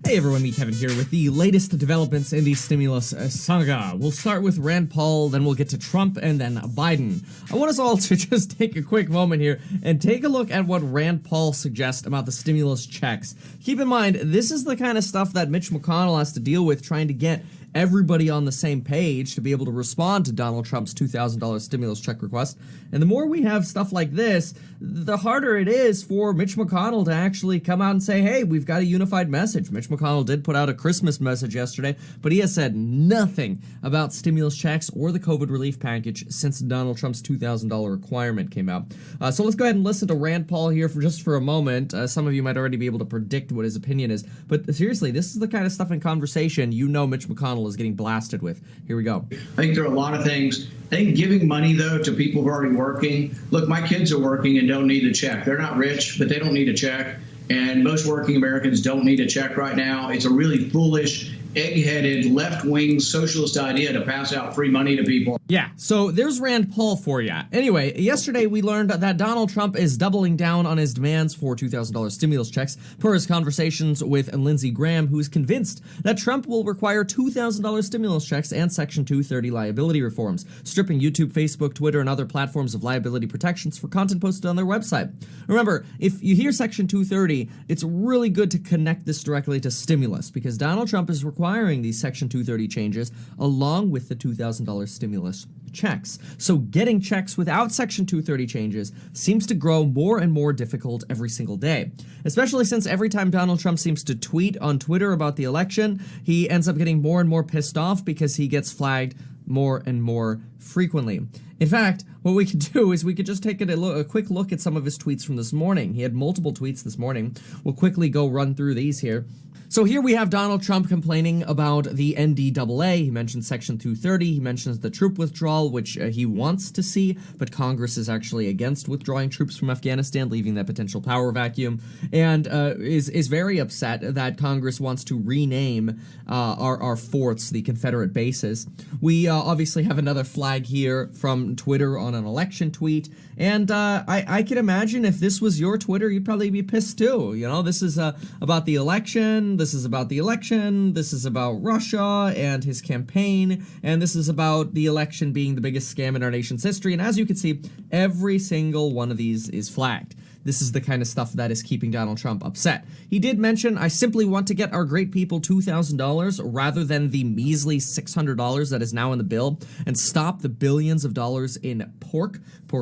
Hey everyone, me Kevin here with the latest developments in the stimulus saga. We'll start with Rand Paul, then we'll get to Trump, and then Biden. I want us all to just take a quick moment here and take a look at what Rand Paul suggests about the stimulus checks. Keep in mind, this is the kind of stuff that Mitch McConnell has to deal with trying to get everybody on the same page to be able to respond to Donald Trump's $2,000 stimulus check request. And the more we have stuff like this, the harder it is for Mitch McConnell to actually come out and say, hey, we've got a unified message. Mitch McConnell did put out a Christmas message yesterday, but he has said nothing about stimulus checks or the COVID relief package since Donald Trump's $2,000 requirement came out. So let's go ahead and listen to Rand Paul here for a moment. Some of you might already be able to predict what his opinion is, but seriously, this is the kind of stuff in conversation you know Mitch McConnell is getting blasted with. Here we go. I think there are a lot of things. I think giving money, though, to people who are already working. Look, my kids are working and don't need a check. They're not rich, but they don't need a check. And most working Americans don't need a check right now. It's a really foolish, egg-headed, left-wing socialist idea to pass out free money to people. Yeah, so there's Rand Paul for you. Anyway, yesterday we learned that Donald Trump is doubling down on his demands for $2,000 stimulus checks per his conversations with Lindsey Graham, who is convinced that Trump will require $2,000 stimulus checks and Section 230 liability reforms, stripping YouTube, Facebook, Twitter, and other platforms of liability protections for content posted on their website. Remember, if you hear Section 230, it's really good to connect this directly to stimulus, because Donald Trump is requiring these Section 230 changes along with the $2,000 stimulus checks. So getting checks without Section 230 changes seems to grow more and more difficult every single day, especially since every time Donald Trump seems to tweet on Twitter about the election, he ends up getting more and more pissed off because he gets flagged more and more frequently. In fact, what we could do is we could just take a quick look at some of his tweets from this morning. He had multiple tweets this morning. We'll quickly go run through these here. So here we have Donald Trump complaining about the NDAA. He mentions Section 230. He mentions the troop withdrawal, which he wants to see, but Congress is actually against withdrawing troops from Afghanistan, leaving that potential power vacuum, and is very upset that Congress wants to rename our forts, the Confederate bases. We obviously have another flag here from Twitter on an election tweet, and I can imagine if this was your Twitter, you'd probably be pissed too. You know, this is about the election. This is about the election, this is about Russia and his campaign, and this is about the election being the biggest scam in our nation's history, and as you can see, every single one of these is flagged. This is the kind of stuff that is keeping Donald Trump upset. He did mention, I simply want to get our great people $2,000 rather than the measly $600 that is now in the bill, and stop the billions of dollars in pork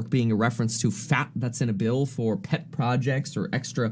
being a reference to fat that's in a bill for pet projects or extra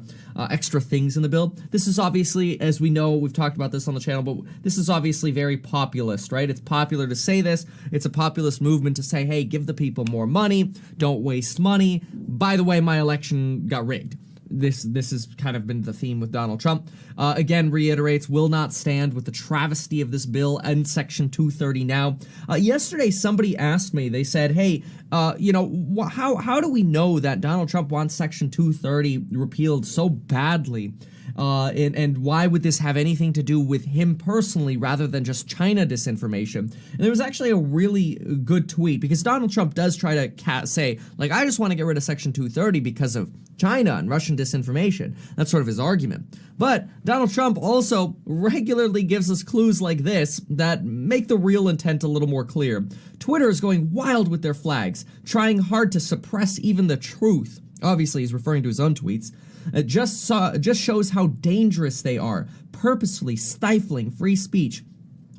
things in the bill. This is obviously, as we know, we've talked about this on the channel, but this is obviously very populist, right? It's popular to say this. It's a populist movement to say, hey, give the people more money, don't waste money. By the way, my election got rigged. This has kind of been the theme with Donald Trump. Again, reiterates, will not stand with the travesty of this bill and Section 230 now. Yesterday, somebody asked me, they said, hey, how do we know that Donald Trump wants Section 230 repealed so badly? And why would this have anything to do with him personally rather than just China disinformation? And there was actually a really good tweet, because Donald Trump does try to say, like, I just want to get rid of Section 230 because of China and Russian disinformation. That's sort of his argument. But Donald Trump also regularly gives us clues like this that make the real intent a little more clear. Twitter is going wild with their flags, trying hard to suppress even the truth. Obviously, he's referring to his own tweets. It just shows how dangerous they are, purposefully stifling free speech.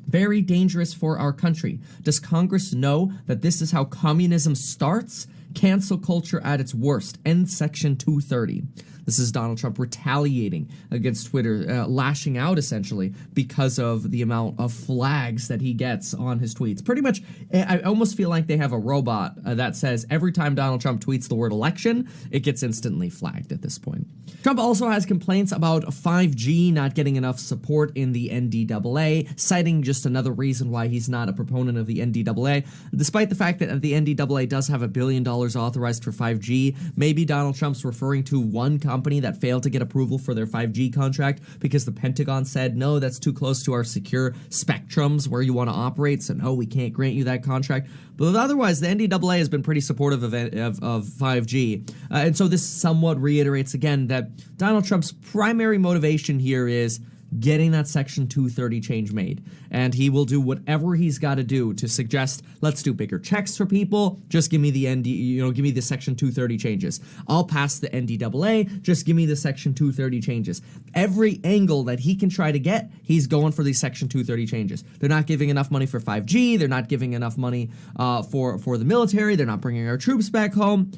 Very dangerous for our country. Does Congress know that this is how communism starts? Cancel culture at its worst. End Section 230. This is Donald Trump retaliating against Twitter, lashing out essentially because of the amount of flags that he gets on his tweets. Pretty much, I almost feel like they have a robot that says every time Donald Trump tweets the word election, it gets instantly flagged at this point. Trump also has complaints about 5G not getting enough support in the NDAA, citing just another reason why he's not a proponent of the NDAA. Despite the fact that the NDAA does have $1 billion authorized for 5G, maybe Donald Trump's referring to one company that failed to get approval for their 5G contract because the Pentagon said, no, that's too close to our secure spectrums where you want to operate, so no, we can't grant you that contract. But otherwise, the NDAA has been pretty supportive of 5G. And so this somewhat reiterates again that Donald Trump's primary motivation here is getting that Section 230 change made. And he will do whatever he's got to do to suggest, let's do bigger checks for people. Just give me the give me the Section 230 changes. I'll pass the NDAA. Just give me the Section 230 changes. Every angle that he can try to get, he's going for these Section 230 changes. They're not giving enough money for 5G. They're not giving enough money for the military. They're not bringing our troops back home.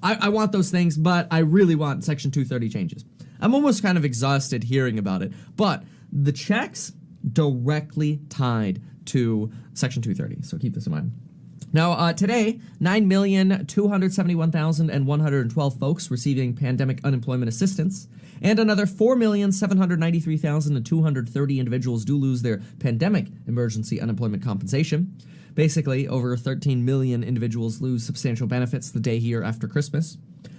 I want those things, but I really want Section 230 changes. I'm almost kind of exhausted hearing about it, but the checks directly tied to Section 230, so keep this in mind. Now, today, 9,271,112 folks receiving pandemic unemployment assistance, and another 4,793,230 individuals do lose their pandemic emergency unemployment compensation. Basically, over 13 million individuals lose substantial benefits the day here after Christmas.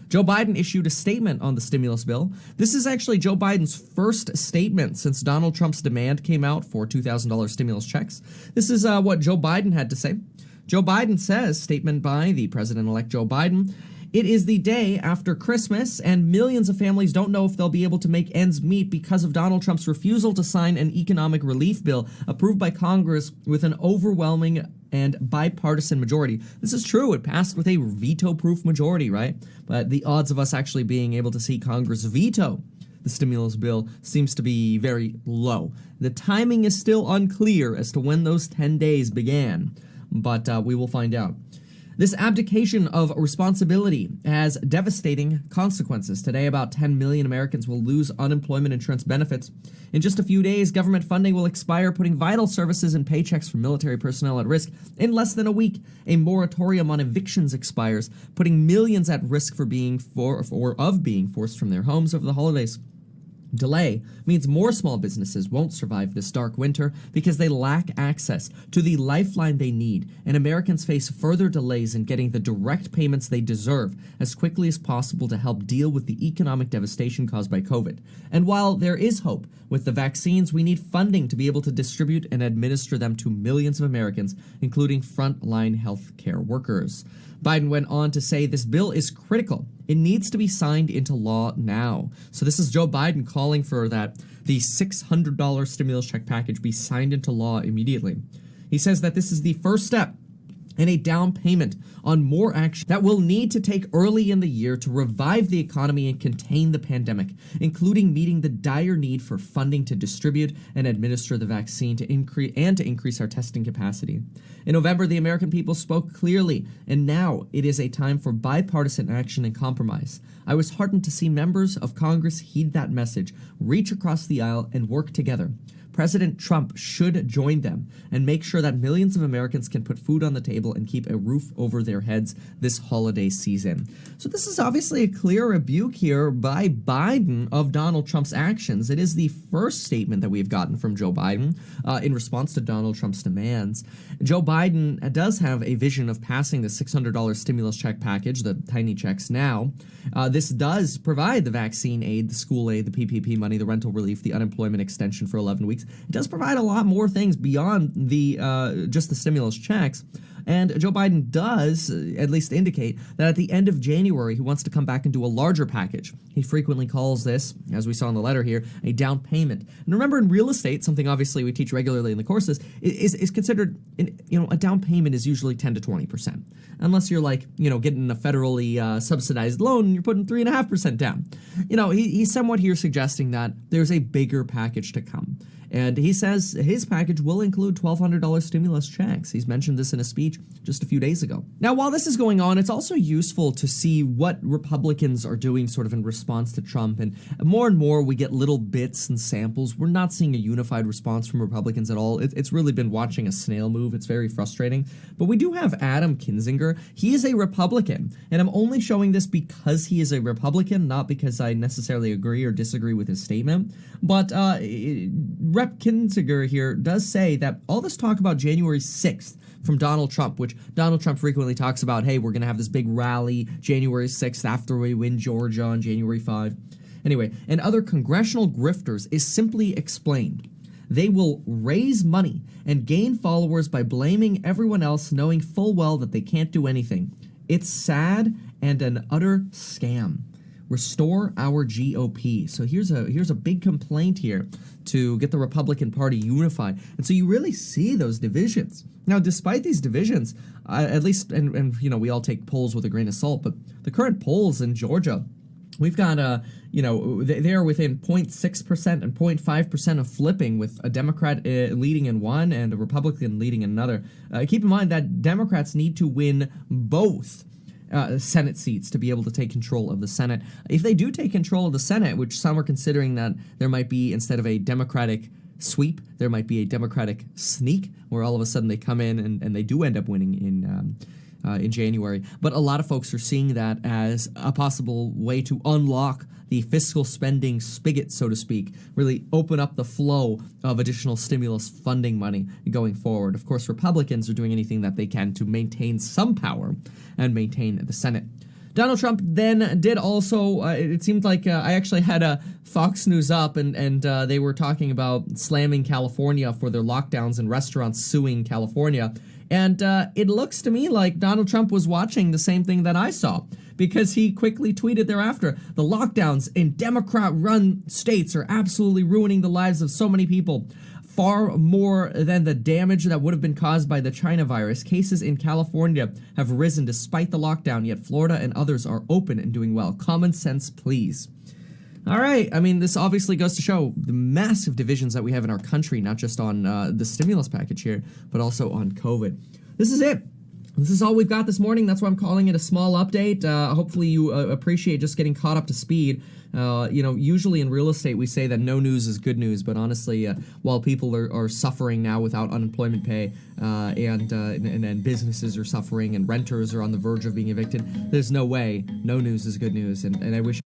Joe Biden issued a statement on the stimulus bill. This is actually Joe Biden's first statement since Donald Trump's demand came out for $2,000 stimulus checks. This is what Joe Biden had to say. Joe Biden says, statement by the President-elect Joe Biden, "It is the day after Christmas, and millions of families don't know if they'll be able to make ends meet because of Donald Trump's refusal to sign an economic relief bill approved by Congress with an overwhelming and bipartisan majority." This is true. It passed with a veto-proof majority, right? But the odds of us actually being able to see Congress veto the stimulus bill seems to be very low. The timing is still unclear as to when those 10 days began, but we will find out. This abdication of responsibility has devastating consequences. Today, about 10 million Americans will lose unemployment insurance benefits. In just a few days, government funding will expire, putting vital services and paychecks for military personnel at risk. In less than a week, a moratorium on evictions expires, putting millions at risk for being forced from their homes over the holidays. Delay means more small businesses won't survive this dark winter because they lack access to the lifeline they need, and Americans face further delays in getting the direct payments they deserve as quickly as possible to help deal with the economic devastation caused by COVID. And while there is hope with the vaccines, we need funding to be able to distribute and administer them to millions of Americans, including frontline healthcare workers. Biden went on to say this bill is critical. It needs to be signed into law now. So this is Joe Biden calling for that the $600 stimulus check package be signed into law immediately. He says that this is the first step and a down payment on more action that we'll need to take early in the year to revive the economy and contain the pandemic, including meeting the dire need for funding to distribute and administer the vaccine to increase our testing capacity. In November, the American people spoke clearly, and now it is a time for bipartisan action and compromise. I was heartened to see members of Congress heed that message, reach across the aisle, and work together. President Trump should join them and make sure that millions of Americans can put food on the table and keep a roof over their heads this holiday season. So this is obviously a clear rebuke here by Biden of Donald Trump's actions. It is the first statement that we've gotten from Joe Biden in response to Donald Trump's demands. Joe Biden does have a vision of passing the $600 stimulus check package, the tiny checks now. This does provide the vaccine aid, the school aid, the PPP money, the rental relief, the unemployment extension for 11 weeks. It does provide a lot more things beyond the just the stimulus checks. And Joe Biden does at least indicate that at the end of January, he wants to come back and do a larger package. He frequently calls this, as we saw in the letter here, a down payment. And remember, in real estate, something obviously we teach regularly in the courses, is considered, a down payment is usually 10 to 20%. Unless you're getting a federally subsidized loan and you're putting 3.5% down. He's somewhat here suggesting that there's a bigger package to come. And he says his package will include $1,200 stimulus checks. He's mentioned this in a speech just a few days ago. Now, while this is going on, it's also useful to see what Republicans are doing sort of in response to Trump. And more we get little bits and samples. We're not seeing a unified response from Republicans at all. It's really been watching a snail move. It's very frustrating. But we do have Adam Kinzinger. He is a Republican. And I'm only showing this because he is a Republican, not because I necessarily agree or disagree with his statement. But Rep. Kinzinger here does say that all this talk about January 6th from Donald Trump, which Donald Trump frequently talks about, hey, we're going to have this big rally January 6th after we win Georgia on January 5th. Anyway, and other congressional grifters is simply explained. They will raise money and gain followers by blaming everyone else, knowing full well that they can't do anything. It's sad and an utter scam. restore our GOP. So here's a big complaint here to get the Republican Party unified. And so you really see those divisions. Now, despite these divisions, at least, and you know, we all take polls with a grain of salt, but the current polls in Georgia, we've got, you know, they're within 0.6% and 0.5% of flipping, with a Democrat leading in one and a Republican leading in another. Keep in mind that Democrats need to win both Senate seats to be able to take control of the Senate. If they do take control of the Senate, which some are considering that there might be, instead of a Democratic sweep, there might be a Democratic sneak, where all of a sudden they come in and they do end up winning in January. But a lot of folks are seeing that as a possible way to unlock the fiscal spending spigot, so to speak, really open up the flow of additional stimulus funding money going forward. Of course, Republicans are doing anything that they can to maintain some power and maintain the Senate. Donald Trump then did also, it seemed like I actually had a Fox News up, and they were talking about slamming California for their lockdowns and restaurants suing California. And it looks to me like Donald Trump was watching the same thing that I saw, because he quickly tweeted thereafter, the lockdowns in Democrat-run states are absolutely ruining the lives of so many people. Far more than the damage that would have been caused by the China virus, cases in California have risen despite the lockdown, yet Florida and others are open and doing well. Common sense, please. All right, I mean, this obviously goes to show the massive divisions that we have in our country, not just on the stimulus package here, but also on COVID. This is it. This is all we've got this morning. That's why I'm calling it a small update. Hopefully you appreciate just getting caught up to speed. You know, usually in real estate, we say that no news is good news, but honestly, while people are suffering now without unemployment pay, and businesses are suffering and renters are on the verge of being evicted, there's no way no news is good news, and I wish